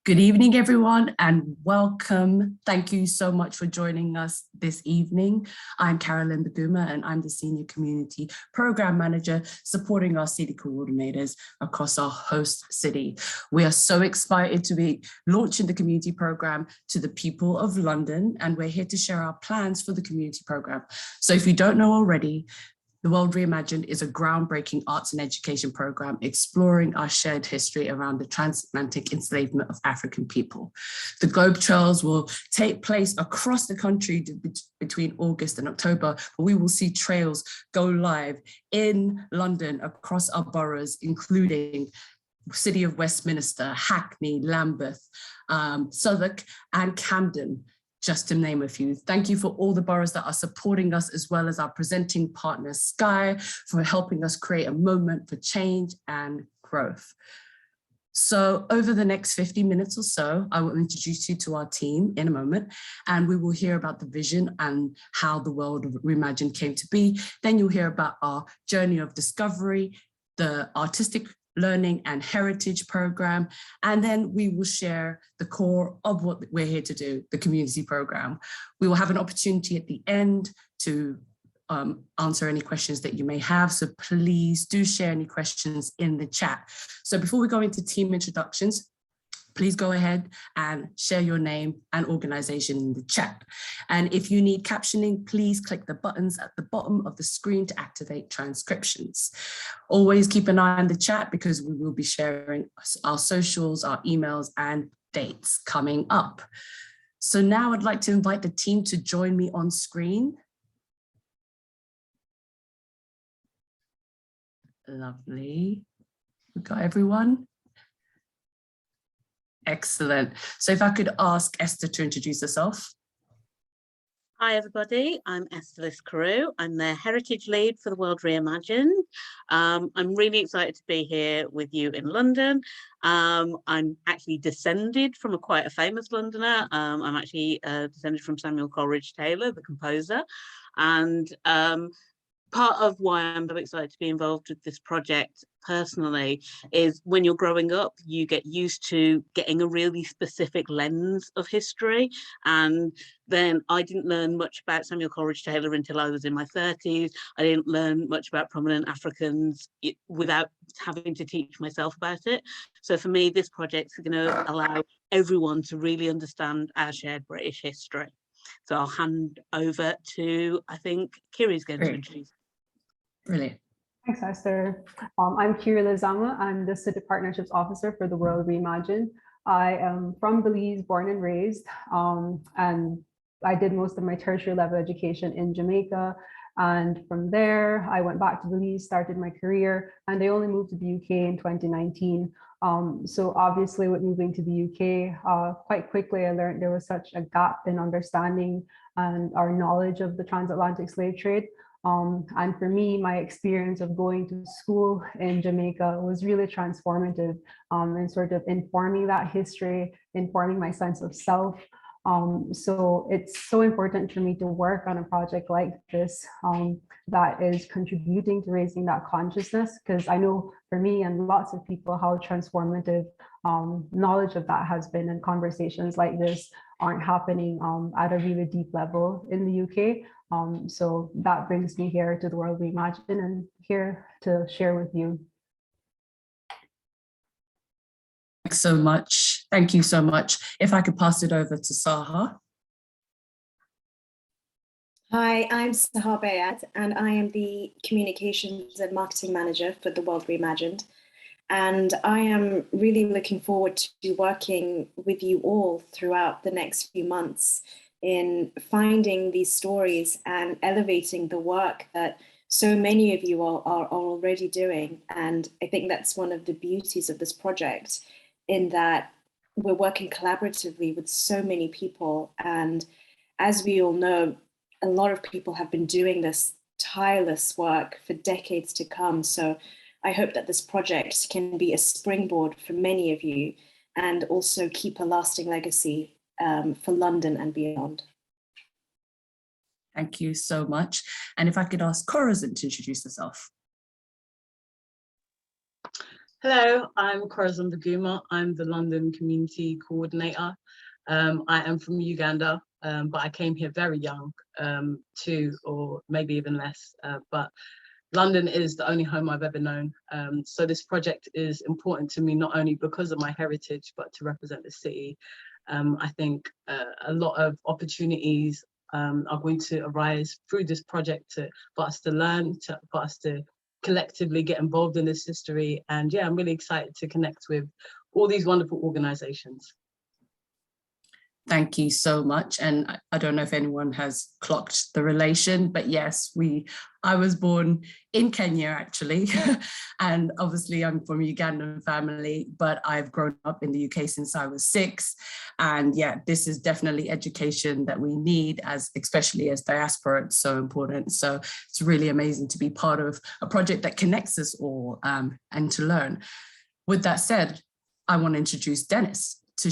Good evening, everyone, and welcome. Thank you so much for joining us this evening. I'm Corazon Baguma, and I'm the Senior Community Program Manager supporting our city coordinators across our host city. We are so excited to be launching the community program to the people of London, and we're here to share our plans for the community program. So if you don't know already, the World Reimagined is a groundbreaking arts and education program exploring our shared history around the transatlantic enslavement of African people. The Globe Trails will take place across the country between August and October, but we will see trails go live in London across our boroughs, including City of Westminster, Hackney, Lambeth, Southwark, and Camden, just to name a few. Thank you for all the boroughs that are supporting us, as well as our presenting partner, Sky, for helping us create a moment for change and growth. So over the next 50 minutes or so, I will introduce you to our team in a moment, and we will hear about the vision and how the World Reimagined came to be. Then you'll hear about our journey of discovery, the artistic learning and heritage program, and then we will share the core of what we're here to do, the community program. We will have an opportunity at the end to answer any questions that you may have, so please do share any questions in the chat. So before we go into team introductions, please go ahead and share your name and organization in the chat. And if you need captioning, please click the buttons at the bottom of the screen to activate transcriptions. Always keep an eye on the chat because we will be sharing our socials, our emails, and dates coming up. So now I'd like to invite the team to join me on screen. Lovely. We got everyone? Excellent. So if I could ask Esther to introduce herself. Hi everybody, I'm Esther Carew. I'm the Heritage Lead for the World Reimagined. I'm really excited to be here with you in London. I'm actually descended from quite a famous Londoner. I'm actually descended from Samuel Coleridge Taylor, the composer. And part of why I'm so excited to be involved with this project personally is when you're growing up, you get used to getting a really specific lens of history. And then I didn't learn much about Samuel Coleridge Taylor until I was in my 30s. I didn't learn much about prominent Africans without having to teach myself about it. So for me, this project is going to allow everyone to really understand our shared British history. So I'll hand over to, I think, Kiri's going to introduce. Brilliant. Thanks, Esther. I'm Kiri Lizama. I'm the City Partnerships Officer for the World Reimagined. I am from Belize, born and raised, and I did most of my tertiary level education in Jamaica. And from there, I went back to Belize, started my career, and I only moved to the UK in 2019. So obviously with moving to the UK, quite quickly I learned there was such a gap in understanding and our knowledge of the transatlantic slave trade. And for me, my experience of going to school in Jamaica was really transformative in sort of informing that history, informing my sense of self. So it's so important for me to work on a project like this that is contributing to raising that consciousness, because I know for me and lots of people how transformative knowledge of that has been, and conversations like this aren't happening at a really deep level in the UK. So that brings me here to the World Reimagined and here to share with you. Thanks so much. Thank you so much. If I could pass it over to Saha. Hi, I'm Saha Bayat, and I am the Communications and Marketing Manager for the World Reimagined. And I am really looking forward to working with you all throughout the next few months in finding these stories and elevating the work that so many of you are already doing. And I think that's one of the beauties of this project, in that we're working collaboratively with so many people. And as we all know, a lot of people have been doing this tireless work for decades to come. So I hope that this project can be a springboard for many of you and also keep a lasting legacy for London and beyond. Thank you so much. And if I could ask Corazon to introduce herself. Hello, I'm Corazon Baguma. I'm the London Community Coordinator. I am from Uganda, but I came here very young, 2 or maybe even less. But London is the only home I've ever known. So this project is important to me, not only because of my heritage, but to represent the city. I think a lot of opportunities are going to arise through this project for us to learn, for us to collectively get involved in this history. And yeah, I'm really excited to connect with all these wonderful organizations. Thank you so much. And I don't know if anyone has clocked the relation, but yes, I was born in Kenya actually. And obviously I'm from a Ugandan family, but I've grown up in the UK since I was 6. And yeah, this is definitely education that we need, especially as diaspora, it's so important. So it's really amazing to be part of a project that connects us all and to learn. With that said, I want to introduce Dennis to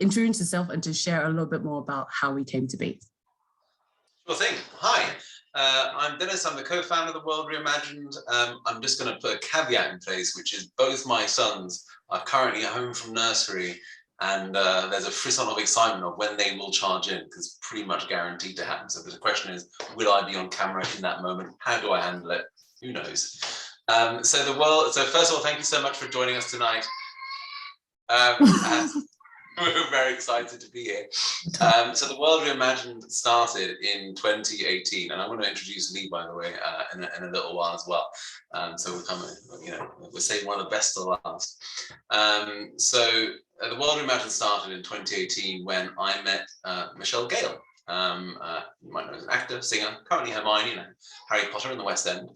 introduce himself and to share a little bit more about how we came to be. Sure thing. Hi, I'm Dennis. I'm the co-founder of the World Reimagined. I'm just going to put a caveat in place, which is both my sons are currently at home from nursery, and there's a frisson of excitement of when they will charge in, because it's pretty much guaranteed to happen. So the question is, will I be on camera in that moment? How do I handle it? Who knows? So first of all, thank you so much for joining us tonight. We're very excited to be here. So the World Reimagined started in 2018, and I'm going to introduce Lee, by the way, in a little while as well. So we're coming, we're saving one of the best to last. The World Reimagined started in 2018 when I met Michelle Gale. You might know as an actor, singer, currently Hermione in Harry Potter in the West End.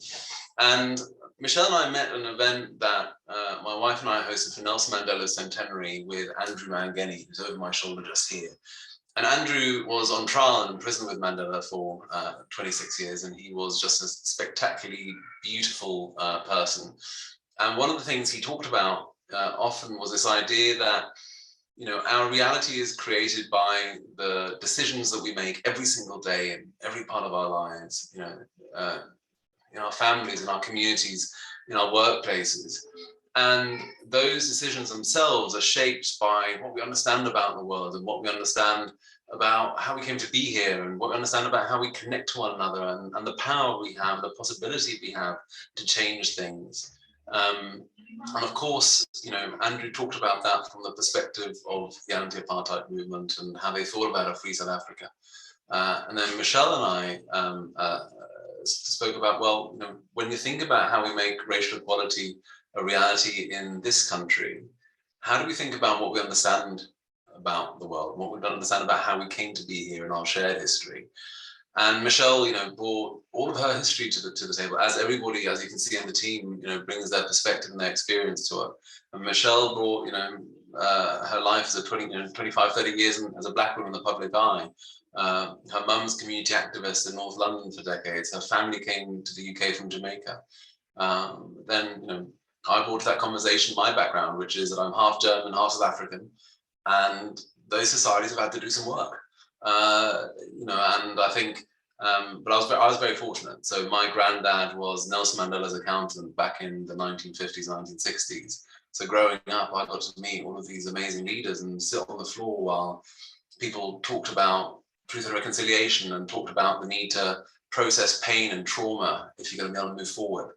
And Michelle and I met at an event that my wife and I hosted for Nelson Mandela's centenary with Andrew Mangeni, who's over my shoulder just here. And Andrew was on trial and in prison with Mandela for 26 years, and he was just a spectacularly beautiful person. And one of the things he talked about often was this idea that our reality is created by the decisions that we make every single day in every part of our lives, in our families, in our communities, in our workplaces. And those decisions themselves are shaped by what we understand about the world and what we understand about how we came to be here and what we understand about how we connect to one another and the power we have, the possibility we have to change things. And of course, Andrew talked about that from the perspective of the anti-apartheid movement and how they thought about a free South Africa. And then Michelle and I spoke about, well, when you think about how we make racial equality a reality in this country, how do we think about what we understand about the world, what we understand about how we came to be here in our shared history? And Michelle, brought all of her history to the table, as everybody, as you can see in the team, brings their perspective and their experience to her. And Michelle brought, her life as a 25, 30 years as a Black woman in the public eye. Her mum's community activist in North London for decades. Her family came to the UK from Jamaica. Then, I brought to that conversation my background, which is that I'm half German, half South African, and those societies have had to do some work. And I think, but I was very fortunate. So my granddad was Nelson Mandela's accountant back in the 1950s, 1960s. So growing up, I got to meet all of these amazing leaders and sit on the floor while people talked about truth and reconciliation and talked about the need to process pain and trauma if you're going to be able to move forward.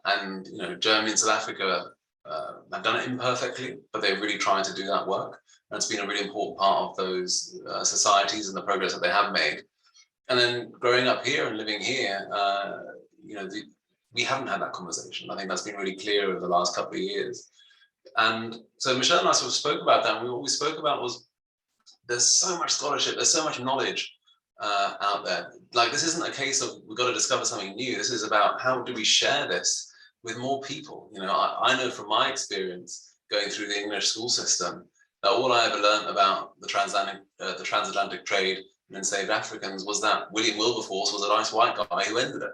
And Germany and South Africa have done it imperfectly, but they're really trying to do that work. And it's been a really important part of those societies and the progress that they have made. And then growing up here and living here, we haven't had that conversation. I think that's been really clear over the last couple of years. And so Michelle and I sort of spoke about that. And what we spoke about was there's so much scholarship, there's so much knowledge out there. Like, this isn't a case of we've got to discover something new. This is about how do we share this with more people. I know from my experience going through the English school system that all I ever learned about the transatlantic trade and enslaved Africans was that William Wilberforce was a nice white guy who ended it.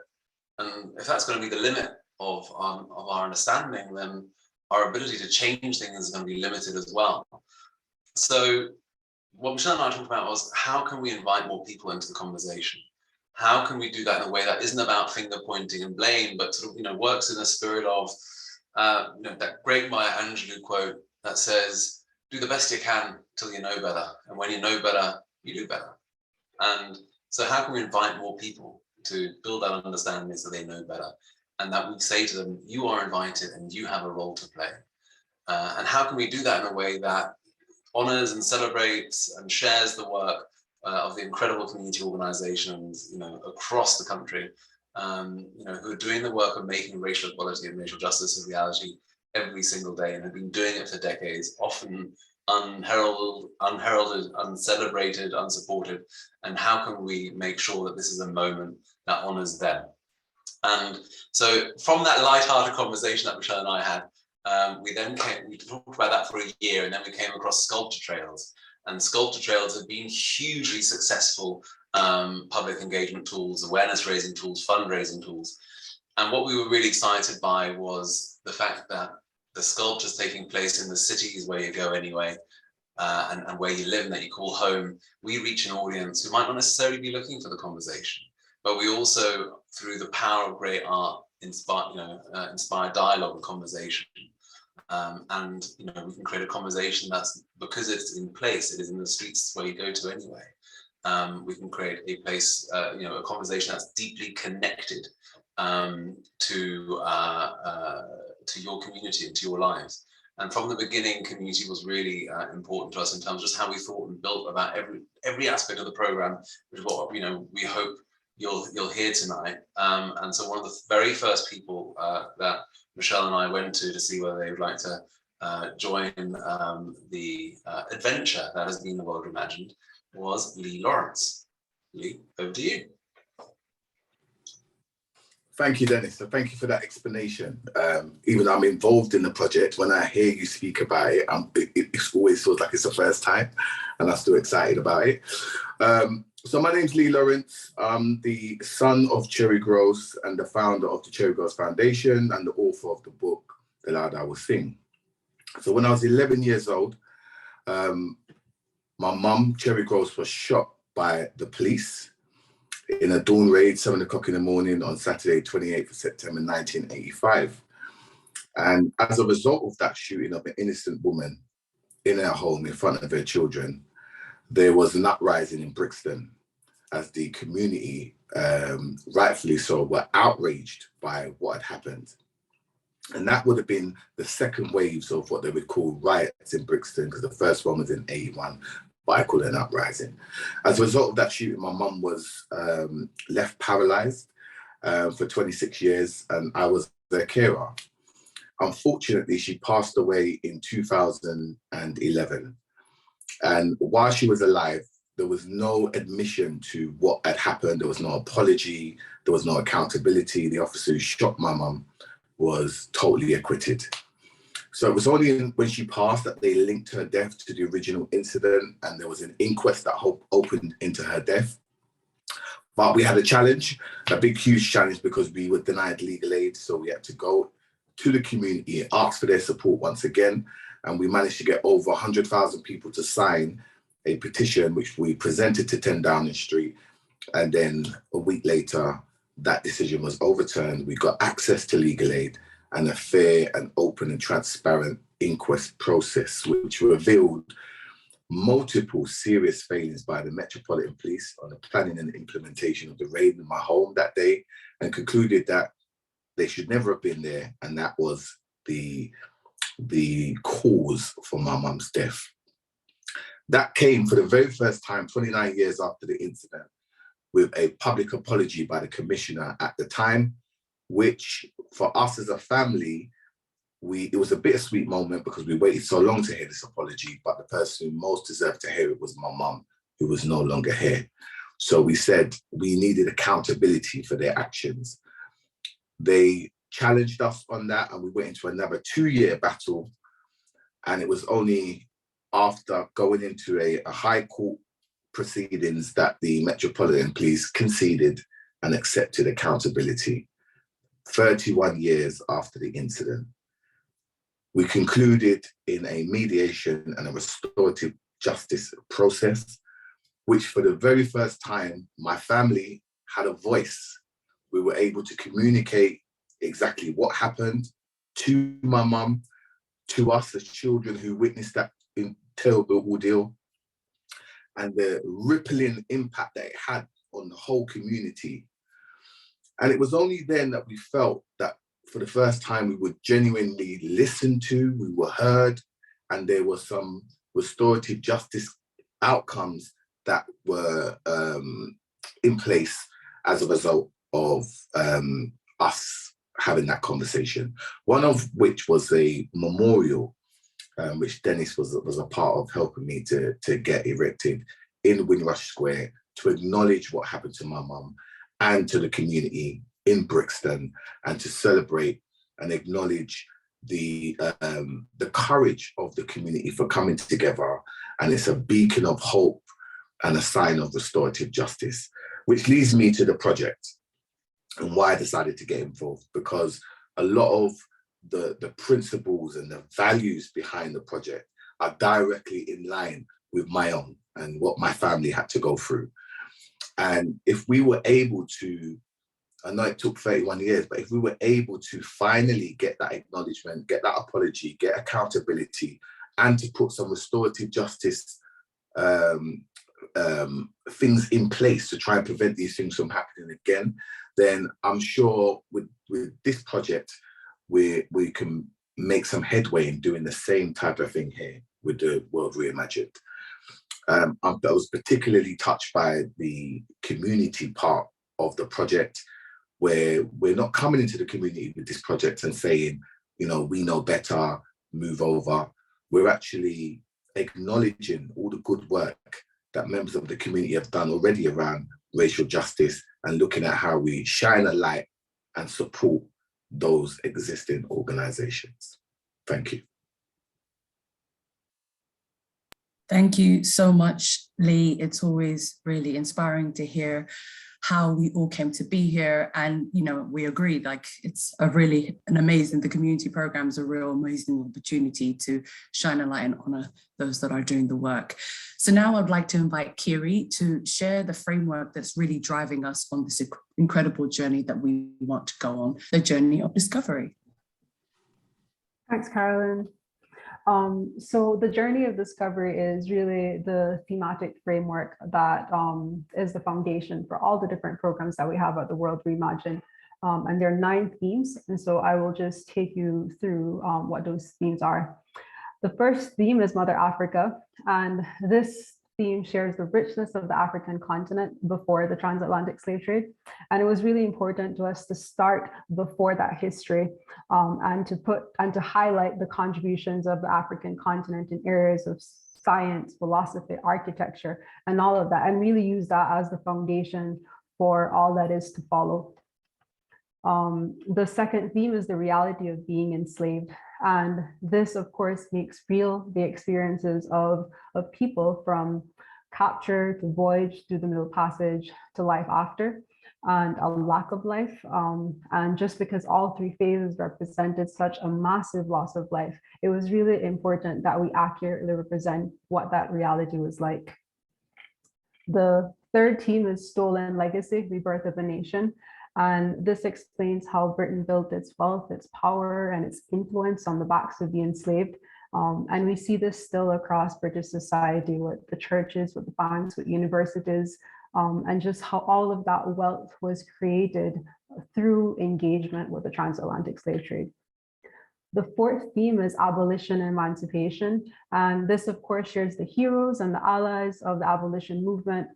And if that's going to be the limit of our understanding, then our ability to change things is going to be limited as well. So what Michelle and I talked about was, how can we invite more people into the conversation? How can we do that in a way that isn't about finger pointing and blame, but sort of, works in a spirit of that great Maya Angelou quote that says, do the best you can till you know better. And when you know better, you do better. And so how can we invite more people to build that understanding so they know better? And that we say to them, you are invited and you have a role to play. And how can we do that in a way that honors and celebrates and shares the work of the incredible community organizations, across the country, who are doing the work of making racial equality and racial justice a reality every single day and have been doing it for decades, often unheralded, uncelebrated, unsupported. And how can we make sure that this is a moment that honors them? And so from that light-hearted conversation that Michelle and I had, we talked about that for a year, and then we came across sculpture trails. And sculpture trails have been hugely successful public engagement tools, awareness raising tools, fundraising tools. And what we were really excited by was the fact that the sculptures taking place in the cities where you go anyway, and where you live and that you call home, we reach an audience who might not necessarily be looking for the conversation, but we also, through the power of great art, inspire dialogue and conversation. And we can create a conversation that's, because it's in place, it is in the streets where you go to anyway. We can create a place, a conversation that's deeply connected to your community and to your lives. And from the beginning, community was really important to us in terms of just how we thought and built about every aspect of the program, which is what we hope you'll hear tonight. And so one of the very first people that Michelle and I went to see whether they would like to join the adventure that has been the World Reimagined was Lee Lawrence. Lee, over to you. Thank you, Dennis. So thank you for that explanation. Even though I'm involved in the project, when I hear you speak about it, it always feels like it's the first time, and I'm still excited about it. So my name's Lee Lawrence. I'm the son of Cherry Gross and the founder of the Cherry Gross Foundation and the author of the book, The Loud I Will Sing. So when I was 11 years old, my mum, Cherry Gross, was shot by the police in a dawn raid, 7 o'clock in the morning on Saturday, 28th of September, 1985. And as a result of that shooting of an innocent woman in her home in front of her children, there was an uprising in Brixton as the community, rightfully so, were outraged by what had happened. And that would have been the second waves of what they would call riots in Brixton, because the first one was in 81, but I call it an uprising. As a result of that shooting, my mum was left paralyzed for 26 years, and I was their carer. Unfortunately, she passed away in 2011. And while she was alive, there was no admission to what had happened. There was no apology. There was no accountability. The officer who shot my mum was totally acquitted. So it was only when she passed that they linked her death to the original incident, and there was an inquest that opened into her death. But we had a challenge, a big, huge challenge, because we were denied legal aid. So we had to go to the community, ask for their support once again. And we managed to get over 100,000 people to sign a petition, which we presented to 10 Downing Street. And then a week later, that decision was overturned. We got access to legal aid and a fair and open and transparent inquest process, which revealed multiple serious failings by the Metropolitan Police on the planning and implementation of the raid in my home that day, and concluded that they should never have been there. And that was the cause for my mum's death. That came for the very first time, 29 years after the incident, with a public apology by the commissioner at the time, which for us as a family, it was a bittersweet moment because we waited so long to hear this apology, but the person who most deserved to hear it was my mum, who was no longer here. So we said we needed accountability for their actions. They challenged us on that, and we went into another 2-year battle. And it was only after going into a high court proceedings that the Metropolitan Police conceded and accepted accountability. 31 years after the incident, we concluded in a mediation and a restorative justice process, which for the very first time, my family had a voice. We were able to communicate exactly what happened to my mum, to us as children who witnessed that terrible ordeal, and the rippling impact that it had on the whole community. And it was only then that we felt that for the first time we were genuinely listened to, we were heard, and there was some restorative justice outcomes that were in place as a result of us having that conversation. One of which was a memorial, which Dennis was a part of helping me to get erected in Windrush Square to acknowledge what happened to my mum and to the community in Brixton, and to celebrate and acknowledge the courage of the community for coming together. And it's a beacon of hope and a sign of restorative justice, which leads me to the project and why I decided to get involved, because a lot of the principles and the values behind the project are directly in line with my own and what my family had to go through. And if we were able to, I know it took 31 years, but if we were able to finally get that acknowledgement, get that apology, get accountability, and to put some restorative justice things in place to try and prevent these things from happening again, then I'm sure with this project, we can make some headway in doing the same type of thing here with the World Reimagined. I was particularly touched by the community part of the project, where we're not coming into the community with this project and saying, you know, we know better, move over. We're actually acknowledging all the good work that members of the community have done already around racial justice and looking at how we shine a light and support those existing organizations. Thank you. Thank you so much, Lee. It's always really inspiring to hear how we all came to be here. And, you know, we agree, like, it's an amazing, the community program is a real amazing opportunity to shine a light and honor those that are doing the work. So now I'd like to invite Kiri to share the framework that's really driving us on this incredible journey that we want to go on, the journey of discovery. Thanks, Carolyn. So the journey of discovery is really the thematic framework that is the foundation for all the different programs that we have at the World Reimagined. And there are 9 themes. And so I will just take you through what those themes are. The first theme is Mother Africa. And this theme shares the richness of the African continent before the transatlantic slave trade. And it was really important to us to start before that history and to highlight the contributions of the African continent in areas of science, philosophy, architecture, and all of that, and really use that as the foundation for all that is to follow. The second theme is the reality of being enslaved. And this, of course, makes real the experiences of people from capture to voyage through the Middle Passage to life after, and a lack of life. And just because all 3 phases represented such a massive loss of life, it was really important that we accurately represent what that reality was like. The third theme is Stolen Legacy, Rebirth of a Nation. And this explains how Britain built its wealth, its power, and its influence on the backs of the enslaved. And we see this still across British society with the churches, with the banks, with universities, and just how all of that wealth was created through engagement with the transatlantic slave trade. The fourth theme is abolition and emancipation. And this, of course, shares the heroes and the allies of the abolition movement,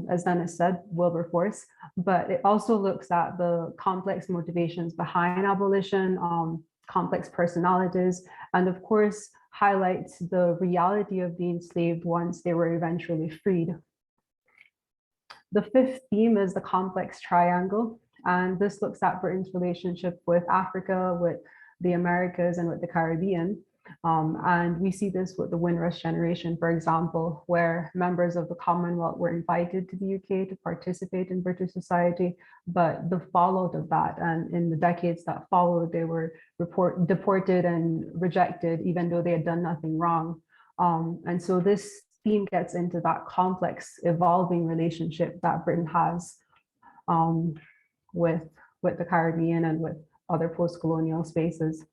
as Dennis said, Wilberforce, but it also looks at the complex motivations behind abolition, complex personalities, and of course, highlights the reality of the enslaved once they were eventually freed. The fifth theme is the complex triangle, and this looks at Britain's relationship with Africa, with the Americas, and with the Caribbean. And we see this with the Windrush generation, for example, where members of the Commonwealth were invited to the UK to participate in British society, but the fallout of that, and in the decades that followed, they were deported and rejected, even though they had done nothing wrong. And so this theme gets into that complex, evolving relationship that Britain has with the Caribbean and with other post-colonial spaces.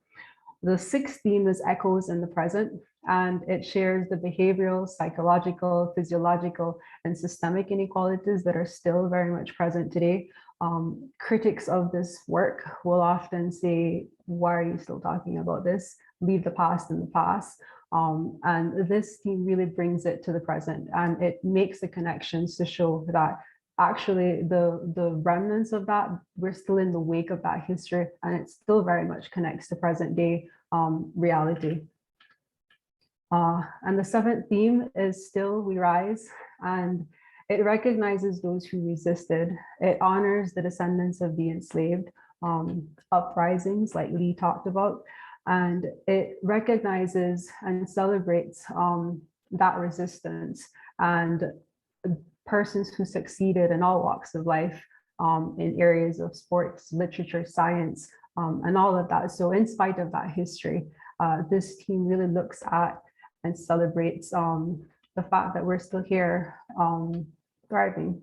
The sixth theme is Echoes in the Present, and it shares the behavioral, psychological, physiological, and systemic inequalities that are still very much present today. Critics of this work will often say, why are you still talking about this? Leave the past in the past. And this theme really brings it to the present, and it makes the connections to show that actually the remnants of that, we're still in the wake of that history, and it still very much connects to present day reality. And the seventh theme is Still We Rise, and it recognizes those who resisted. It honors the descendants of the enslaved, uprisings like Lee talked about, and it recognizes and celebrates that resistance and persons who succeeded in all walks of life, in areas of sports, literature, science, and all of that. So in spite of that history, this team really looks at and celebrates the fact that we're still here thriving.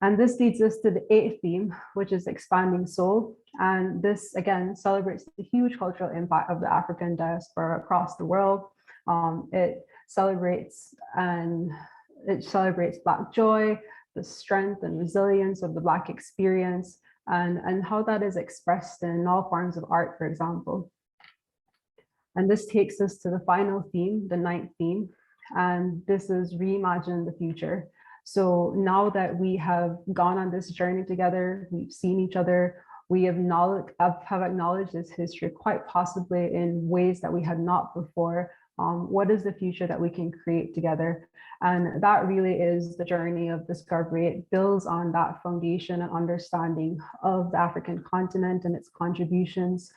And this leads us to the eighth theme, which is Expanding Soul. And this, again, celebrates the huge cultural impact of the African diaspora across the world. It celebrates Black joy, the strength and resilience of the Black experience, and how that is expressed in all forms of art, for example. And this takes us to the final theme, the ninth theme, and this is Reimagine the Future. So now that we have gone on this journey together, we've seen each other, we have acknowledged this history quite possibly in ways that we had not before. What is the future that we can create together? And that really is the journey of discovery. It builds on that foundation and understanding of the African continent and its contributions.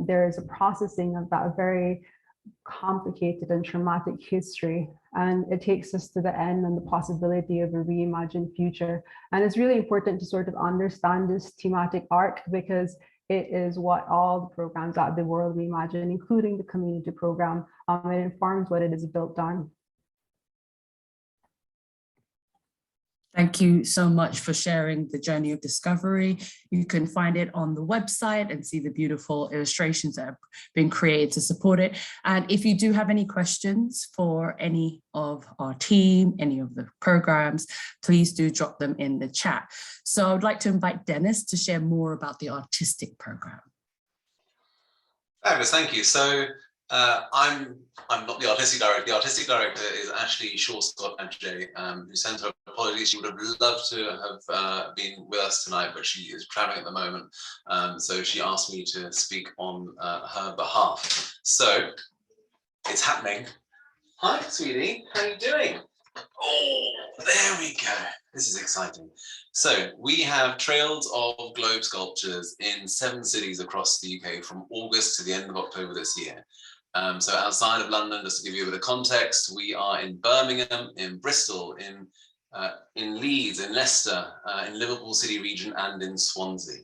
There is a processing of that very complicated and traumatic history, and it takes us to the end and the possibility of a reimagined future. And it's really important to sort of understand this thematic arc, because it is what all the programs at the World Reimagined, including the community program, it informs what it is built on. Thank you so much for sharing the journey of discovery. You can find it on the website and see the beautiful illustrations that have been created to support it. And if you do have any questions for any of our team, any of the programs, please do drop them in the chat. So I would like to invite Dennis to share more about the artistic program. Fabulous, thank you. So I'm not the artistic director. The artistic director is actually Scott Ajay, who sends her apologies. She would have loved to have been with us tonight, but she is traveling at the moment. So she asked me to speak on her behalf. So it's happening. Hi, sweetie. How are you doing? Oh, there we go. This is exciting. So we have trails of globe sculptures in 7 cities across the UK from August to the end of October this year. So outside of London, just to give you a bit of context, we are in Birmingham, in Bristol, in Leeds, in Leicester, in Liverpool City region, and in Swansea.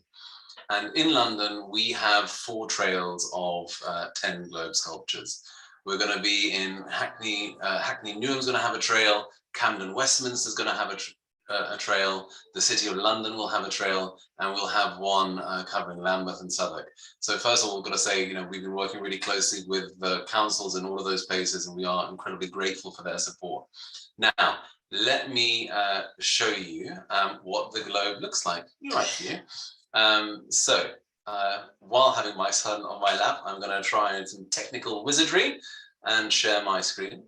And in London, we have 4 trails of 10 globe sculptures. We're going to be in Hackney. Hackney Newham's going to have a trail. Camden Westminster is going to have a trail. The City of London will have a trail, and we'll have one covering Lambeth and Southwark. So first of all, we've got to say, we've been working really closely with the councils in all of those places, and we are incredibly grateful for their support. Now, let me show you what the globe looks like. Right here. While having my son on my lap, I'm going to try some technical wizardry and share my screen.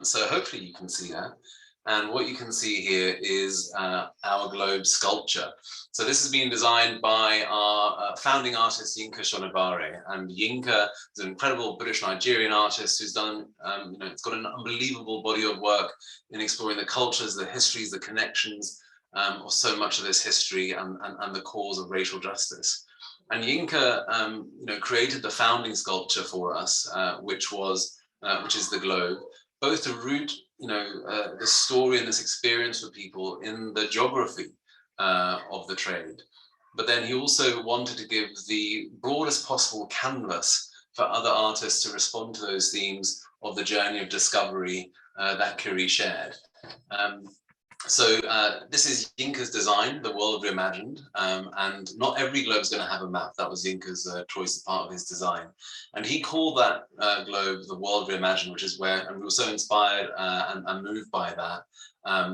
So hopefully you can see that. And what you can see here is our globe sculpture. So this has been designed by our founding artist, Yinka Shonibare. And Yinka is an incredible British-Nigerian artist who's done, it's got an unbelievable body of work in exploring the cultures, the histories, the connections of so much of this history and the cause of racial justice. And Yinka, created the founding sculpture for us, which is the globe, both to root the story and this experience for people in the geography of the trade. But then he also wanted to give the broadest possible canvas for other artists to respond to those themes of the journey of discovery that Kiri shared. So this is Yinka's design, the World Reimagined, and not every globe is going to have a map. That was Yinka's choice, part of his design. And he called that globe the World Reimagined, which is where, and we were so inspired and moved by that,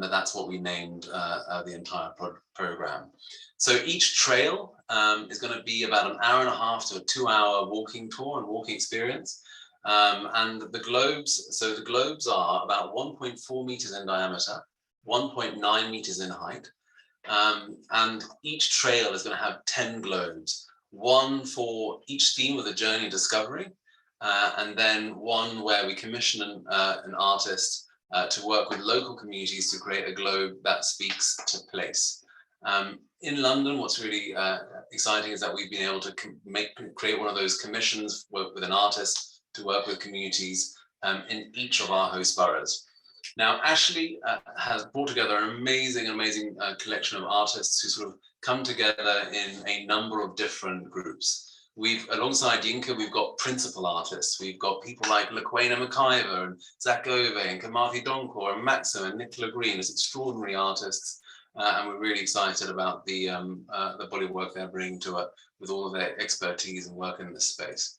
that's what we named the entire program. So each trail is going to be about an hour and a half to a 2-hour walking tour and walking experience. And the globes are about 1.4 meters in diameter, 1.9 meters in height, and each trail is going to have 10 globes, one for each theme of the journey of discovery, and then one where we commission an artist to work with local communities to create a globe that speaks to place. In London, what's really exciting is that we've been able to create one of those commissions, work with an artist to work with communities in each of our host boroughs. Now, Ashley has brought together an amazing collection of artists who sort of come together in a number of different groups. Alongside Yinka, we've got principal artists. We've got people like Laquena McIver and Zach Ove and Kamathi Donkor and Maxim and Nicola Green as extraordinary artists. And we're really excited about the body of work they're bringing to it with all of their expertise and work in this space.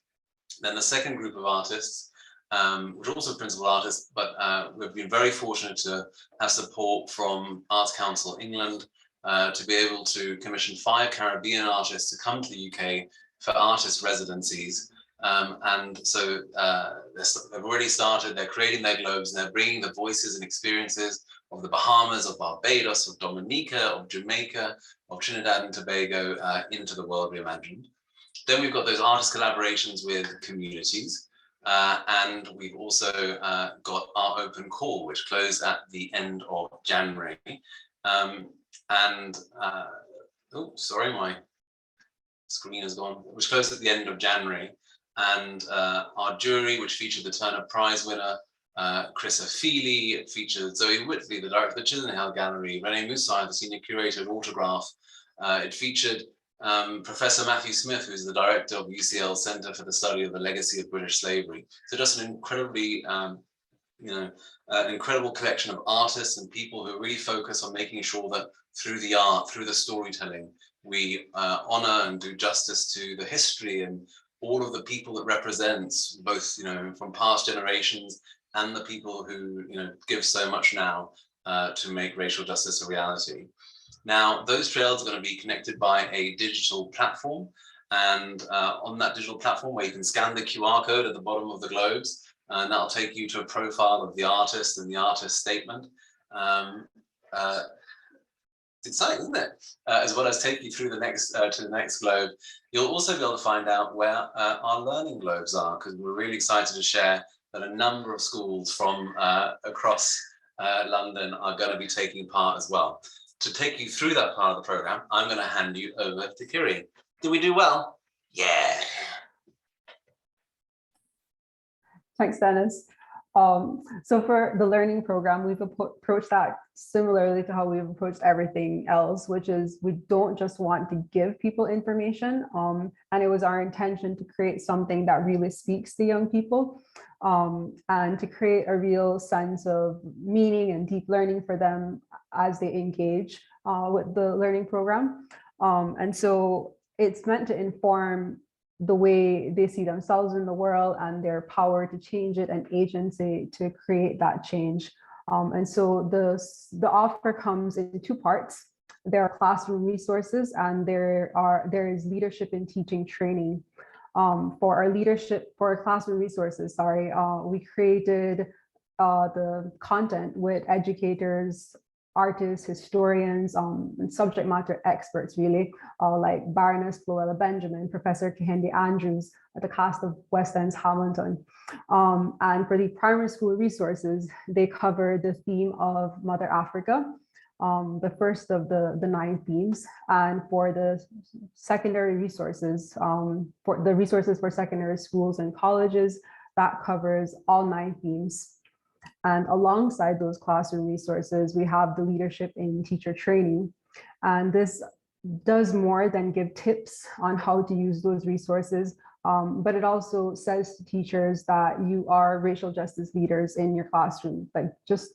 Then the second group of artists, which are also principal artists, but we've been very fortunate to have support from Arts Council England to be able to commission 5 Caribbean artists to come to the UK for artist residencies. And so they've already started, they're creating their globes, and they're bringing the voices and experiences of the Bahamas, of Barbados, of Dominica, of Jamaica, of Trinidad and Tobago into the World Reimagined. Then we've got those artist collaborations with communities. And we've also got our open call, which closed at the end of January. Oh, sorry, my screen has gone, which closed at the end of January. And our jury, which featured the Turner Prize winner, Chris Afili, it featured Zoe Whitley, the director of the Chisenhale Gallery, Renee Musai, the senior curator of Autograph. It featured Professor Matthew Smith, who's the director of UCL Center for the Study of the Legacy of British Slavery. So just an incredibly, incredible collection of artists and people who really focus on making sure that through the art, through the storytelling, we honor and do justice to the history and all of the people that represents both, from past generations and the people who, give so much now to make racial justice a reality. Now, those trails are going to be connected by a digital platform, and on that digital platform where you can scan the QR code at the bottom of the globes, and that'll take you to a profile of the artist and the artist statement. It's exciting, isn't it? As well as take you through the next to the next globe. You'll also be able to find out where our learning globes are, because we're really excited to share that a number of schools from across London are going to be taking part as well. To take you through that part of the program, I'm going to hand you over to Kiri. Did we do well? Yeah. Thanks, Dennis. So for the learning program, we've approached that similarly to how we've approached everything else, which is we don't just want to give people information. And it was our intention to create something that really speaks to young people, and to create a real sense of meaning and deep learning for them as they engage with the learning program. And so it's meant to inform the way they see themselves in the world and their power to change it and agency to create that change. And so the offer comes in 2 parts. There are classroom resources, and there is leadership in teaching training. For our classroom resources, we created the content with educators, artists, historians, and subject matter experts, really, like Baroness Floella Benjamin, Professor Kehinde Andrews, the cast of West End's Hamilton. And for the primary school resources, they cover the theme of Mother Africa, the first of the 9 themes. And for the secondary resources, for the resources for secondary schools and colleges, that covers all 9 themes. And alongside those classroom resources, we have the leadership in teacher training. And this does more than give tips on how to use those resources, but it also says to teachers that you are racial justice leaders in your classroom. Like, just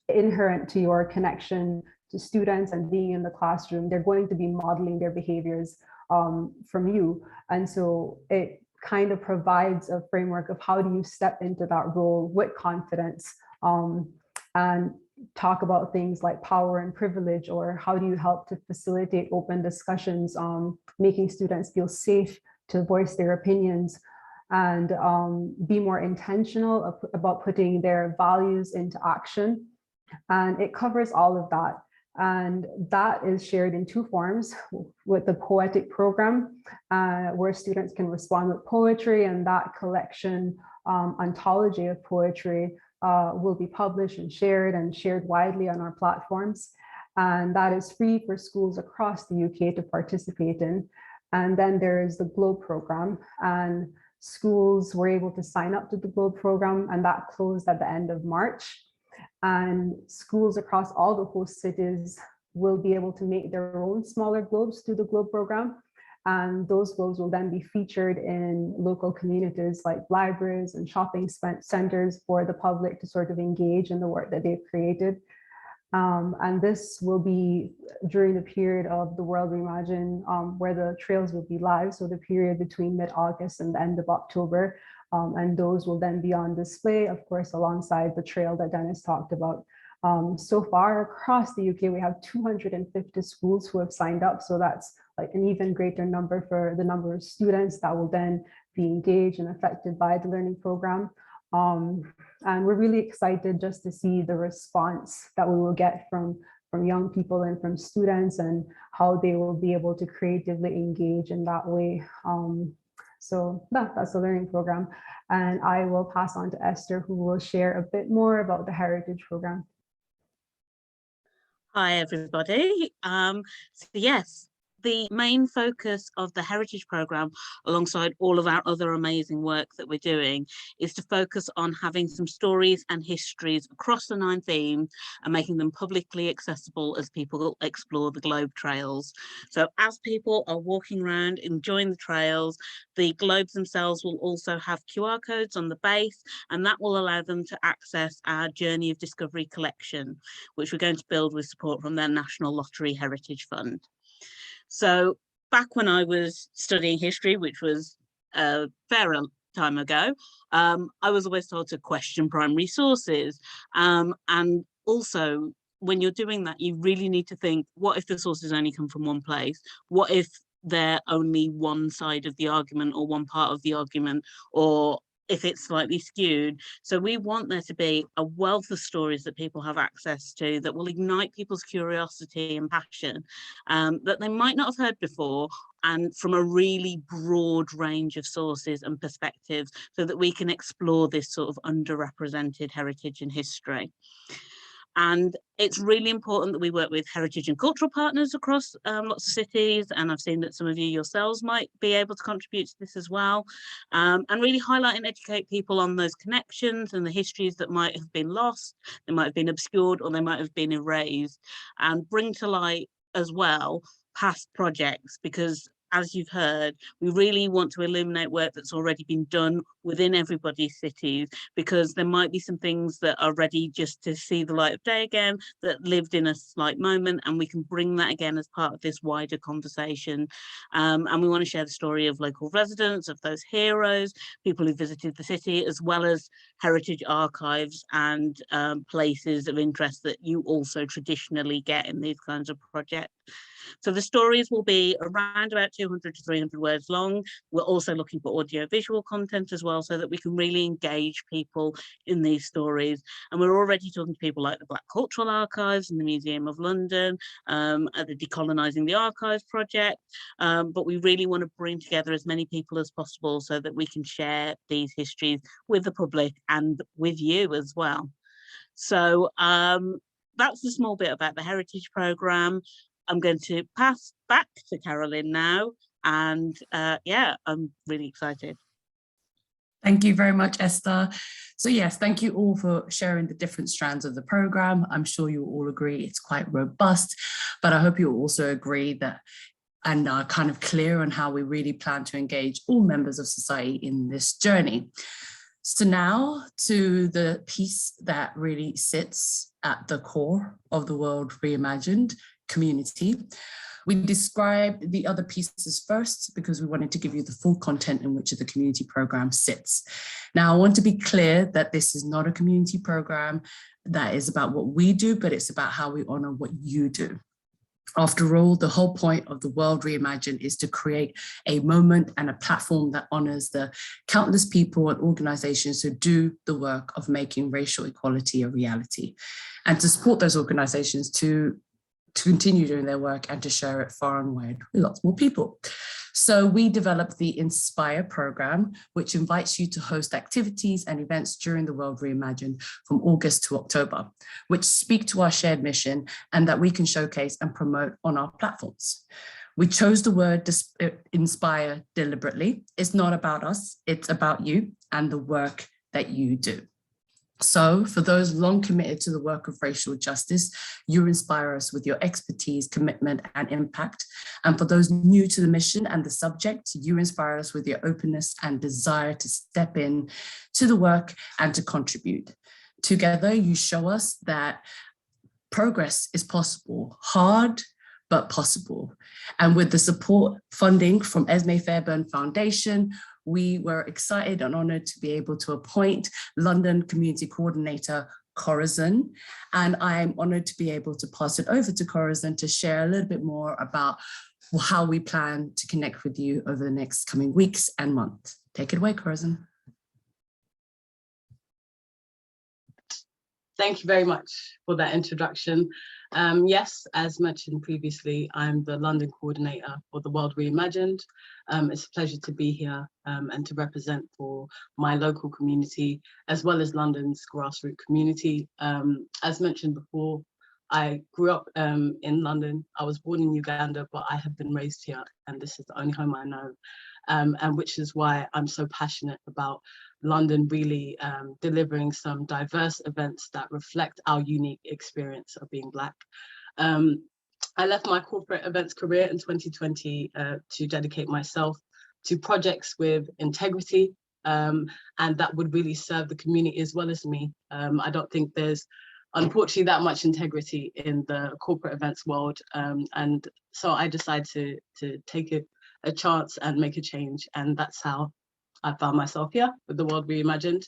inherent to your connection to students and being in the classroom. They're going to be modeling their behaviors from you. And so it kind of provides a framework of how do you step into that role with confidence, and talk about things like power and privilege, or how do you help to facilitate open discussions, making students feel safe to voice their opinions, and be more intentional about putting their values into action. And it covers all of that. And that is shared in two forms, with the poetic program, where students can respond with poetry, and that collection, anthology of poetry, will be published and shared widely on our platforms. And that is free for schools across the UK to participate in. And then there is the Globe program, and schools were able to sign up to the Globe program, and that closed at the end of March. And schools across all the host cities will be able to make their own smaller globes through the Globe program. And those globes will then be featured in local communities like libraries and shopping centers for the public to sort of engage in the work that they've created. And this will be during the period of the World Reimagined, where the trails will be live, so the period between mid-August and the end of October. And those will then be on display, of course, alongside the trail that Dennis talked about. So far across the UK, we have 250 schools who have signed up. So that's like an even greater number for the number of students that will then be engaged and affected by the learning program. And we're really excited just to see the response that we will get from young people and from students, and how they will be able to creatively engage in that way. So that's the learning program. And I will pass on to Esther, who will share a bit more about the Heritage program. Hi, everybody. So yes, the main focus of the Heritage Programme, alongside all of our other amazing work that we're doing, is to focus on having some stories and histories across the 9 themes and making them publicly accessible as people explore the Globe trails. So as people are walking around, enjoying the trails, the globes themselves will also have QR codes on the base, and that will allow them to access our Journey of Discovery collection, which we're going to build with support from their National Lottery Heritage Fund. So back when I was studying history, which was a fair time ago, I was always told to question primary sources. And also, when you're doing that, you really need to think, what if the sources only come from one place? What if they're only one side of the argument, or one part of the argument, or if it's slightly skewed? So we want there to be a wealth of stories that people have access to, that will ignite people's curiosity and passion, that they might not have heard before, and from a really broad range of sources and perspectives, so that we can explore this sort of underrepresented heritage and history. And it's really important that we work with heritage and cultural partners across lots of cities. And I've seen that some of you yourselves might be able to contribute to this as well. And really highlight and educate people on those connections and the histories that might have been lost, they might have been obscured, or they might have been erased, and bring to light as well past projects, because as you've heard, we really want to illuminate work that's already been done within everybody's cities, because there might be some things that are ready just to see the light of day again, that lived in a slight moment, and we can bring that again as part of this wider conversation. And we want to share the story of local residents, of those heroes, people who visited the city, as well as heritage archives and places of interest that you also traditionally get in these kinds of projects. So the stories will be around about 200 to 300 words long. We're also looking for audio-visual content as well, so that we can really engage people in these stories. And we're already talking to people like the Black Cultural Archives and the Museum of London, at the Decolonising the Archives project. But we really want to bring together as many people as possible, so that we can share these histories with the public and with you as well. So that's a small bit about the Heritage Programme. I'm going to pass back to Carolyn now, and yeah, I'm really excited. Thank you very much, Esther. So yes, thank you all for sharing the different strands of the program. I'm sure you'll all agree it's quite robust, but I hope you'll also agree that and are kind of clear on how we really plan to engage all members of society in this journey. So now to the piece that really sits at the core of the World Reimagined community. We described the other pieces first because we wanted to give you the full content in which the community program sits. Now, I want to be clear that this is not a community program that is about what we do, but it's about how we honor what you do. After all, the whole point of the World Reimagined is to create a moment and a platform that honors the countless people and organizations who do the work of making racial equality a reality, and to support those organizations to continue doing their work and to share it far and wide with lots more people. So we developed the Inspire program, which invites you to host activities and events during the World Reimagined from August to October, which speak to our shared mission and that we can showcase and promote on our platforms. We chose the word inspire deliberately. It's not about us, it's about you and the work that you do. So for those long committed to the work of racial justice, you inspire us with your expertise, commitment, and impact. And for those new to the mission and the subject, you inspire us with your openness and desire to step in to the work and to contribute. Together, you show us that progress is possible, hard, but possible. And with the support funding from Esme Fairbairn Foundation, we were excited and honored to be able to appoint London Community Coordinator Corazon. And I'm honored to be able to pass it over to Corazon to share a little bit more about how we plan to connect with you over the next coming weeks and months. Take it away, Corazon. Thank you very much for that introduction. Yes, as mentioned previously, I'm the London coordinator for the World Reimagined. It's a pleasure to be here and to represent for my local community, as well as London's grassroots community. As mentioned before, I grew up in London. I was born in Uganda, but I have been raised here, and this is the only home I know. And which is why I'm so passionate about London really delivering some diverse events that reflect our unique experience of being Black. I left my corporate events career in 2020 to dedicate myself to projects with integrity and that would really serve the community as well as me. I don't think there's unfortunately that much integrity in the corporate events world, and so I decided to take a chance and make a change, and that's how I found myself here with the World Reimagined.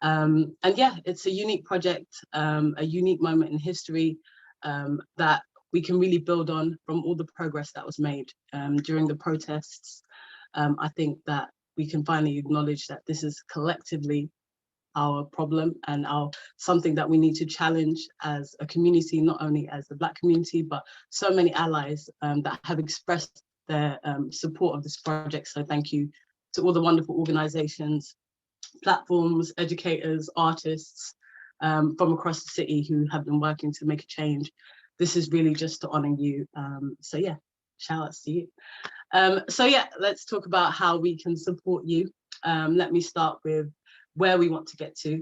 And yeah, it's a unique project, a unique moment in history that we can really build on from all the progress that was made during the protests. I think that we can finally acknowledge that this is collectively our problem and something that we need to challenge as a community, not only as the Black community, but so many allies that have expressed their support of this project. So thank you to all the wonderful organizations, platforms, educators, artists from across the city who have been working to make a change. This is really just to honor you. So yeah, shout outs to you. So yeah, let's talk about how we can support you. Let me start with where we want to get to.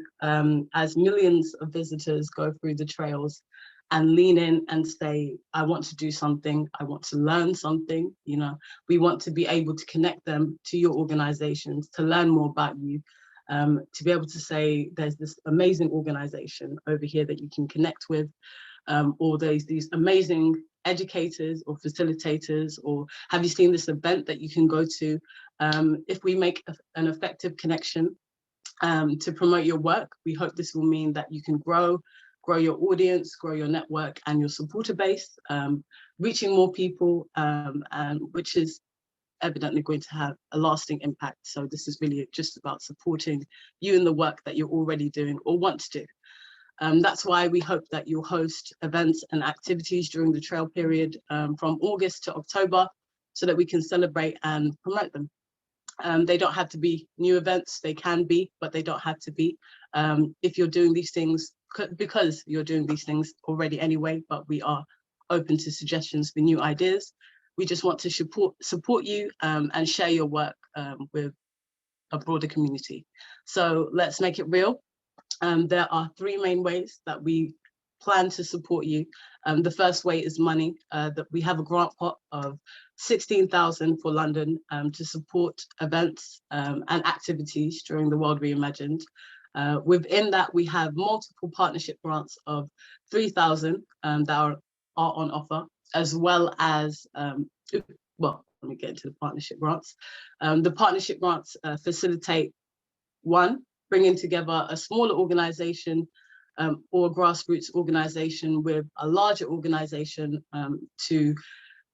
As millions of visitors go through the trails and lean in and say, I want to do something, I want to learn something, you know, we want to be able to connect them to your organizations, to learn more about you, to be able to say, there's this amazing organization over here that you can connect with, or there's these amazing educators or facilitators, or have you seen this event that you can go to? If we make an effective connection to promote your work, we hope this will mean that you can grow your audience, grow your network and your supporter base, reaching more people, and which is evidently going to have a lasting impact. So this is really just about supporting you in the work that you're already doing or want to do. That's why we hope that you'll host events and activities during the trail period from August to October, so that we can celebrate and promote them. They don't have to be new events, they can be, but they don't have to be. If you're doing these things, because you're doing these things already anyway, but we are open to suggestions for new ideas. We just want to support you and share your work with a broader community. So let's make it real. There are three main ways that we plan to support you. The first way is money, that we have a grant pot of 16,000 for London to support events and activities during the World Reimagined. Within that, we have multiple partnership grants of 3,000 that are on offer, as well as, well, let me get into the partnership grants. The partnership grants facilitate, one, bringing together a smaller organization or grassroots organization with a larger organization to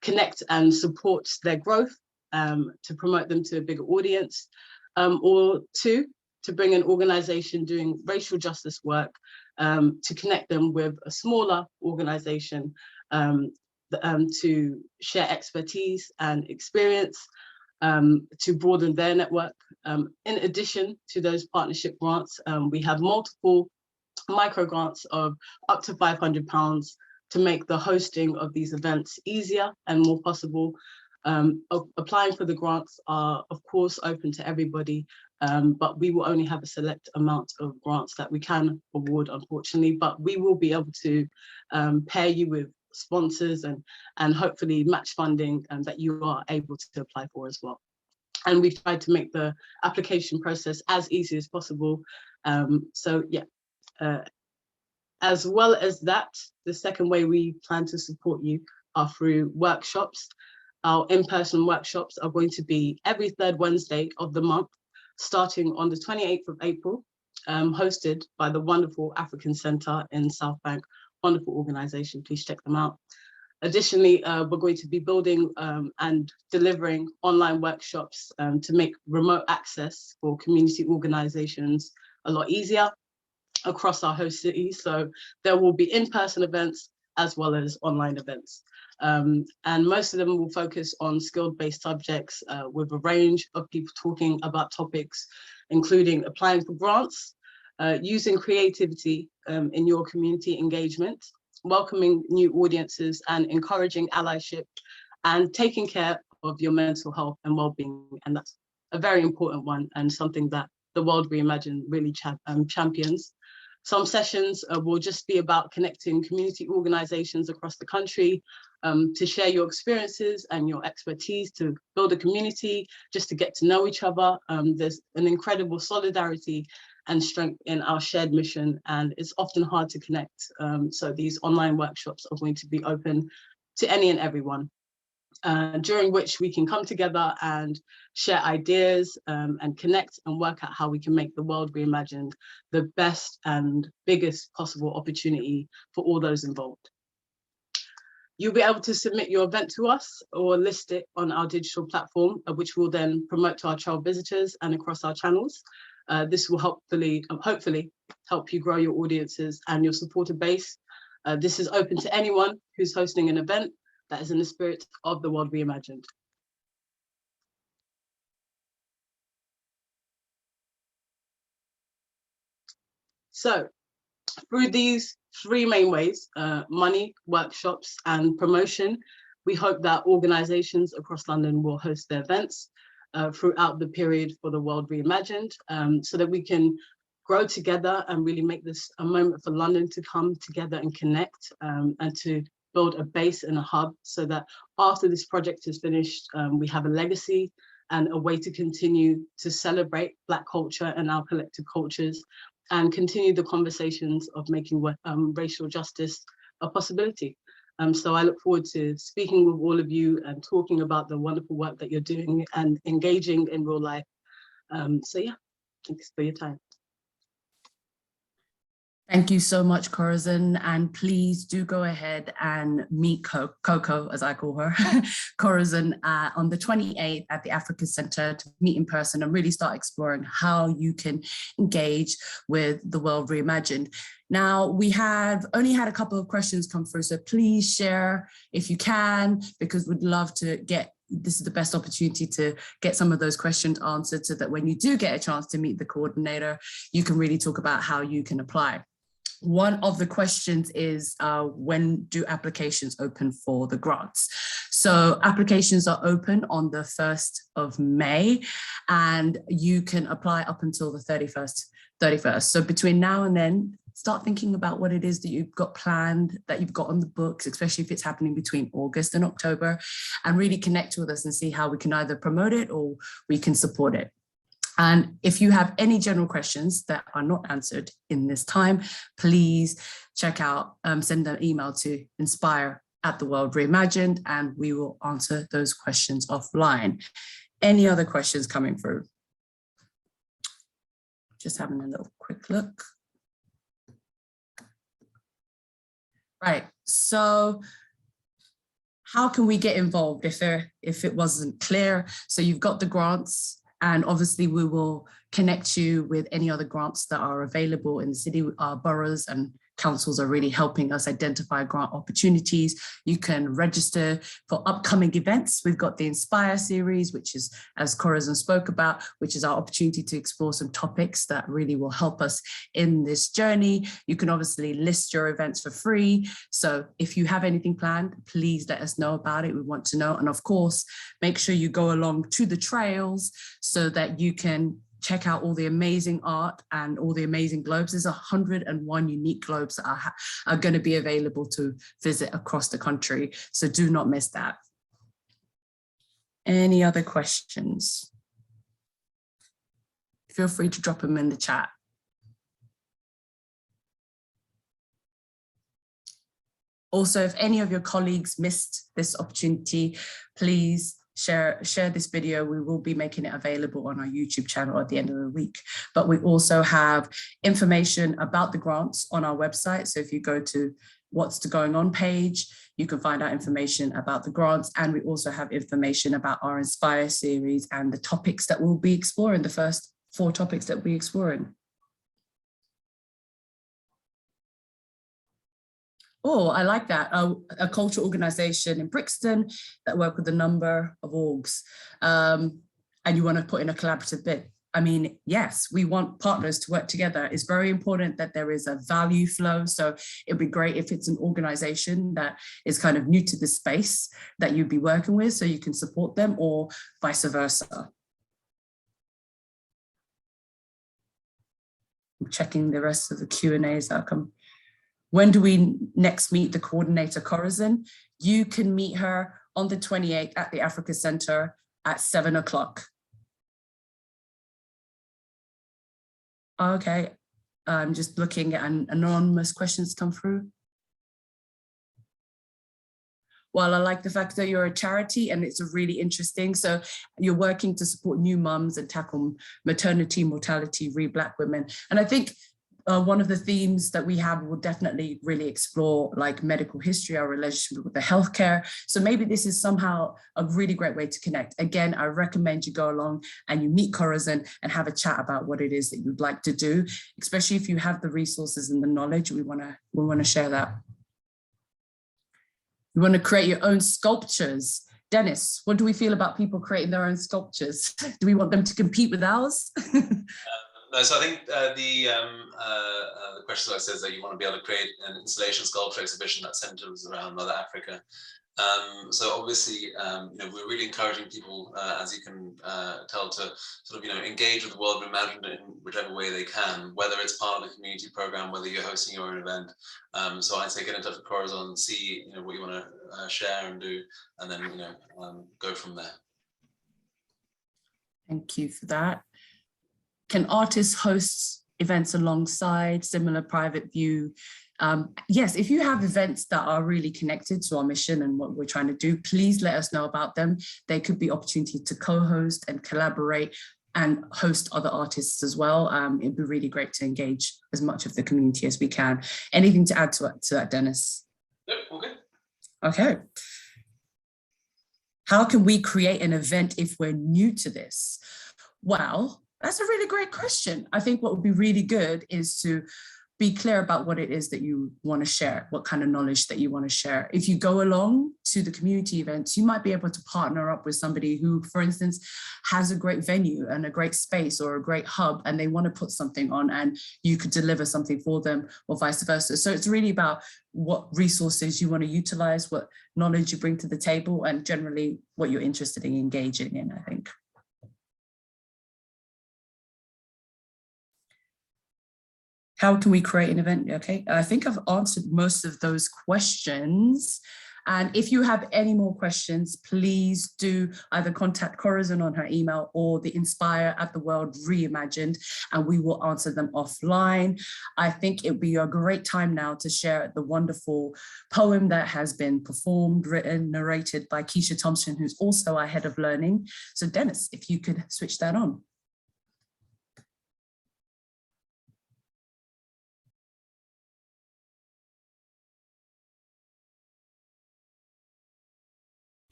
connect and support their growth, to promote them to a bigger audience, or two, to bring an organization doing racial justice work to connect them with a smaller organization to share expertise and experience, to broaden their network. In addition to those partnership grants, we have multiple micro grants of up to £500 to make the hosting of these events easier and more possible. Applying for the grants are, of course, open to everybody, but we will only have a select amount of grants that we can award, unfortunately, but we will be able to pair you with sponsors and hopefully match funding that you are able to apply for as well. And we've tried to make the application process as easy as possible. So yeah, as well as that, the second way we plan to support you are through workshops. Our in-person workshops are going to be every third Wednesday of the month, starting on the 28th of April, hosted by the wonderful African Centre in South Bank. Wonderful organisation, please check them out. Additionally, we're going to be building and delivering online workshops to make remote access for community organisations a lot easier across our host cities. So there will be in-person events as well as online events. And most of them will focus on skilled-based subjects with a range of people talking about topics, including applying for grants, using creativity in your community engagement, welcoming new audiences and encouraging allyship, and taking care of your mental health and well-being. And that's a very important one and something that the World Reimagined really champions. Some sessions will just be about connecting community organizations across the country to share your experiences and your expertise to build a community, just to get to know each other. There's an incredible solidarity and strength in our shared mission, and it's often hard to connect. So these online workshops are going to be open to any and everyone, during which we can come together and share ideas and connect and work out how we can make the World Reimagined the best and biggest possible opportunity for all those involved. You'll be able to submit your event to us or list it on our digital platform, which will then promote to our child visitors and across our channels. This will hopefully help you grow your audiences and your supporter base. This is open to anyone who's hosting an event that is in the spirit of the World Reimagined. So through these three main ways, money, workshops, and promotion, we hope that organizations across London will host their events throughout the period for the World Reimagined, so that we can grow together and really make this a moment for London to come together and connect, and to build a base and a hub, so that after this project is finished, we have a legacy and a way to continue to celebrate Black culture and our collective cultures, and continue the conversations of making racial justice a possibility. So I look forward to speaking with all of you and talking about the wonderful work that you're doing and engaging in real life. So yeah, thanks for your time. Thank you so much, Corazon, and please do go ahead and meet Coco, as I call her, Corazon, on the 28th at the Africa Centre to meet in person and really start exploring how you can engage with the World Reimagined. Now, we have only had a couple of questions come through, so please share if you can, because we'd love to get, this is the best opportunity to get some of those questions answered so that when you do get a chance to meet the coordinator, you can really talk about how you can apply. One of the questions is, when do applications open for the grants? So applications are open on the 1st of May, and you can apply up until the 31st. So between now and then, start thinking about what it is that you've got planned, that you've got on the books, especially if it's happening between August and October, and really connect with us and see how we can either promote it or we can support it. And if you have any general questions that are not answered in this time, please check out, send an email to inspire@the-World Reimagined, and we will answer those questions offline. Any other questions coming through? Just having a little quick look. Right, so how can we get involved if it wasn't clear? So you've got the grants, and obviously we will connect you with any other grants that are available in the city. Our boroughs and councils are really helping us identify grant opportunities. You can register for upcoming events. We've got the Inspire series, which is, as Corazon spoke about, which is our opportunity to explore some topics that really will help us in this journey. You can obviously list your events for free. So if you have anything planned, please let us know about it. We want to know. And of course, make sure you go along to the trails so that you can check out all the amazing art and all the amazing globes. There's 101 unique globes that are going to be available to visit across the country. So do not miss that. Any other questions? Feel free to drop them in the chat. Also, if any of your colleagues missed this opportunity, please share this video. We will be making it available on our YouTube channel at the end of the week. But we also have information about the grants on our website. So if you go to What's Going On page, you can find out information about the grants. And we also have information about our Inspire series and the topics that we'll be exploring, the first 4 topics that we'll be exploring. Oh, I like that. A cultural organization in Brixton that work with a number of orgs. And you want to put in a collaborative bid. I mean, yes, we want partners to work together. It's very important that there is a value flow. So it'd be great if it's an organization that is kind of new to the space that you'd be working with, so you can support them, or vice versa. I'm checking the rest of the Q&As that come. When do we next meet the coordinator, Corazon? You can meet her on the 28th at the Africa Center at 7 o'clock. Okay, I'm just looking at anonymous questions come through. Well, I like the fact that you're a charity, and it's really interesting. So you're working to support new mums and tackle maternity mortality, Black women. And I think one of the themes that we have will definitely really explore, like medical history, our relationship with the healthcare. So maybe this is somehow a really great way to connect. Again, I recommend you go along and you meet Corazon and have a chat about what it is that you'd like to do, especially if you have the resources and the knowledge. We want to share that. You want to create your own sculptures. Dennis, what do we feel about people creating their own sculptures? Do we want them to compete with ours? No, so I think the question that says that you want to be able to create an installation sculpture exhibition that centers around Mother Africa. So obviously, we're really encouraging people, as you can tell, to sort of, engage with the World Reimagined in whichever way they can, whether it's part of the community program, whether you're hosting your own event. So I'd say get in touch with Corazon, see what you want to share and do, and then go from there. Thank you for that. Can artists host events alongside similar private view? Yes, if you have events that are really connected to our mission and what we're trying to do, please let us know about them. There could be opportunity to co-host and collaborate and host other artists as well. It'd be really great to engage as much of the community as we can. Anything to add to that, Dennis? Yep, okay. Okay. How can we create an event if we're new to this? Well, that's a really great question. I think what would be really good is to be clear about what it is that you want to share, what kind of knowledge that you want to share. If you go along to the community events, you might be able to partner up with somebody who, for instance, has a great venue and a great space or a great hub, and they want to put something on, and you could deliver something for them, or vice versa. So it's really about what resources you want to utilize, what knowledge you bring to the table, and generally what you're interested in engaging in, I think. How can we create an event? Okay, I think I've answered most of those questions. And if you have any more questions, please do either contact Corazon on her email or the Inspire at the World Reimagined, and we will answer them offline. I think it would be a great time now to share the wonderful poem that has been performed, written, narrated by Keisha Thompson, who's also our head of learning. So Dennis, if you could switch that on.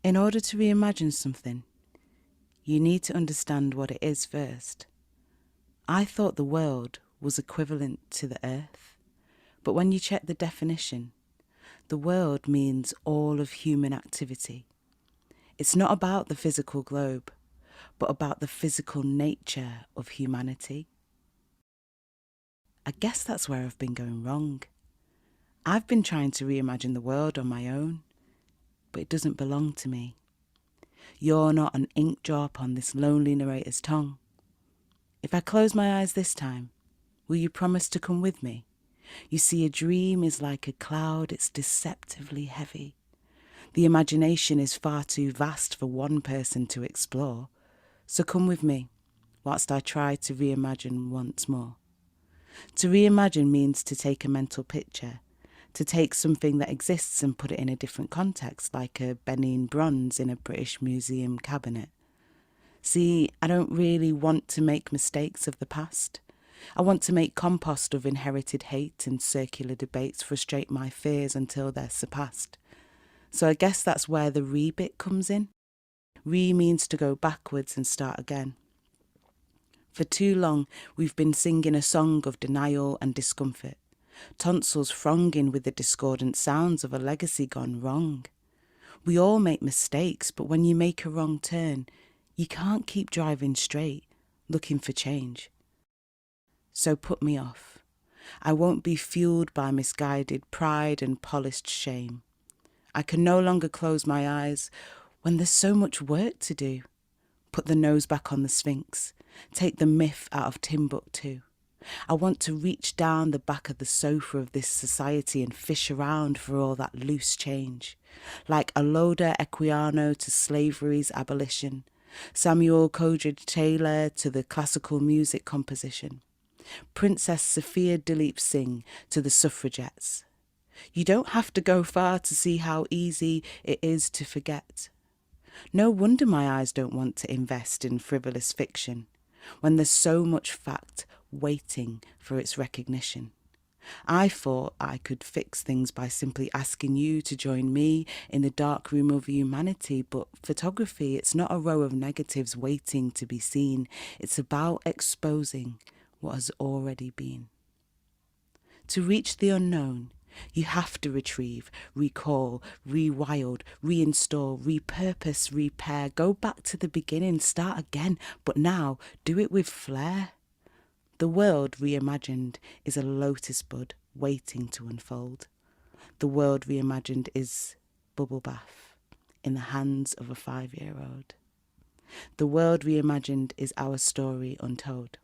In order to reimagine something, you need to understand what it is first. I thought the world was equivalent to the earth, but when you check the definition, the world means all of human activity. It's not about the physical globe, but about the physical nature of humanity. I guess that's where I've been going wrong. I've been trying to reimagine the world on my own, but it doesn't belong to me. You're not an ink drop on this lonely narrator's tongue. If I close my eyes this time, will you promise to come with me? You see, a dream is like a cloud, it's deceptively heavy. The imagination is far too vast for one person to explore. So come with me, whilst I try to reimagine once more. To reimagine means to take a mental picture, to take something that exists and put it in a different context, like a Benin bronze in a British museum cabinet. See, I don't really want to make mistakes of the past. I want to make compost of inherited hate, and circular debates frustrate my fears until they're surpassed. So I guess that's where the re-bit comes in. Re means to go backwards and start again. For too long, we've been singing a song of denial and discomfort, tonsils thronging with the discordant sounds of a legacy gone wrong. We all make mistakes, but when you make a wrong turn, you can't keep driving straight, looking for change. So put me off. I won't be fueled by misguided pride and polished shame. I can no longer close my eyes when there's so much work to do. Put the nose back on the Sphinx. Take the myth out of Timbuktu. I want to reach down the back of the sofa of this society and fish around for all that loose change. Like Aloda Equiano to slavery's abolition, Samuel Coleridge Taylor to the classical music composition, Princess Sophia Duleep Singh to the suffragettes. You don't have to go far to see how easy it is to forget. No wonder my eyes don't want to invest in frivolous fiction, when there's so much fact waiting for its recognition. I thought I could fix things by simply asking you to join me in the dark room of humanity, but photography, it's not a row of negatives waiting to be seen. It's about exposing what has already been. To reach the unknown, you have to retrieve, recall, rewild, reinstall, repurpose, repair, go back to the beginning, start again, but now do it with flair. The world reimagined is a lotus bud waiting to unfold. The world reimagined is bubble bath in the hands of a 5-year-old. The world reimagined is our story untold.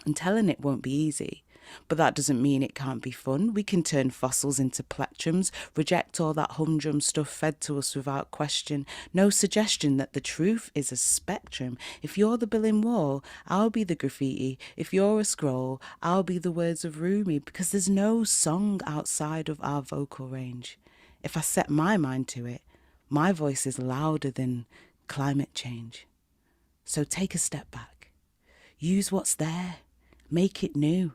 And telling it won't be easy, but that doesn't mean it can't be fun. We can turn fossils into plectrums, reject all that humdrum stuff fed to us without question. No suggestion that the truth is a spectrum. If you're the Berlin Wall, I'll be the graffiti. If you're a scroll, I'll be the words of Rumi, because there's no song outside of our vocal range. If I set my mind to it, my voice is louder than climate change. So take a step back. Use what's there. Make it new.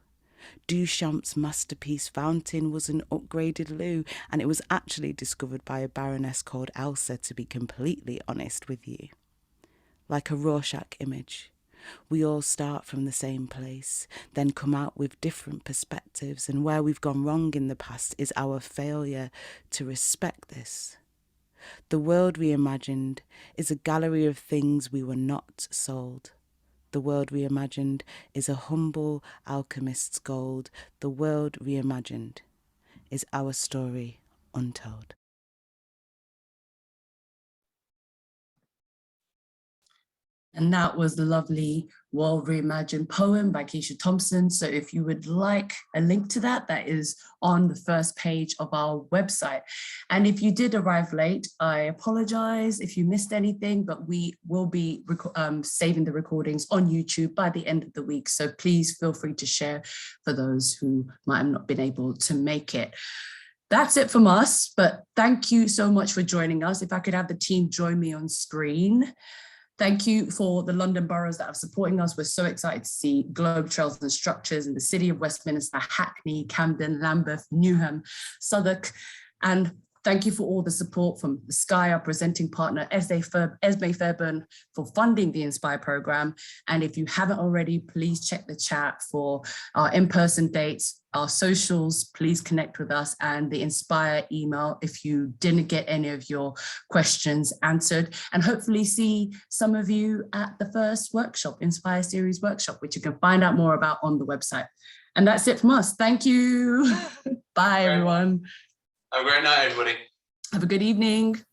Duchamp's masterpiece Fountain was an upgraded loo, and it was actually discovered by a baroness called Elsa, to be completely honest with you. Like a Rorschach image, we all start from the same place, then come out with different perspectives, and where we've gone wrong in the past is our failure to respect this. The world reimagined is a gallery of things we were not sold. The world reimagined is a humble alchemist's gold. The world reimagined is our story untold. And that was the lovely World Reimagined poem by Keisha Thompson. So if you would like a link to that, that is on the first page of our website. And if you did arrive late, I apologize if you missed anything, but we will be saving the recordings on YouTube by the end of the week. So please feel free to share for those who might have not been able to make it. That's it from us, but thank you so much for joining us. If I could have the team join me on screen. Thank you for the London boroughs that are supporting us. We're so excited to see Globe Trails and Structures in the City of Westminster, Hackney, Camden, Lambeth, Newham, Southwark. And thank you for all the support from the Sky, our presenting partner, Esme Fairburn, for funding the Inspire programme. And if you haven't already, please check the chat for our in-person dates, our socials, please connect with us, and the Inspire email if you didn't get any of your questions answered, and hopefully see some of you at the first workshop, Inspire Series workshop, which you can find out more about on the website. And that's it from us. Thank you. Bye, everyone. Have a great night, everybody. Have a good evening.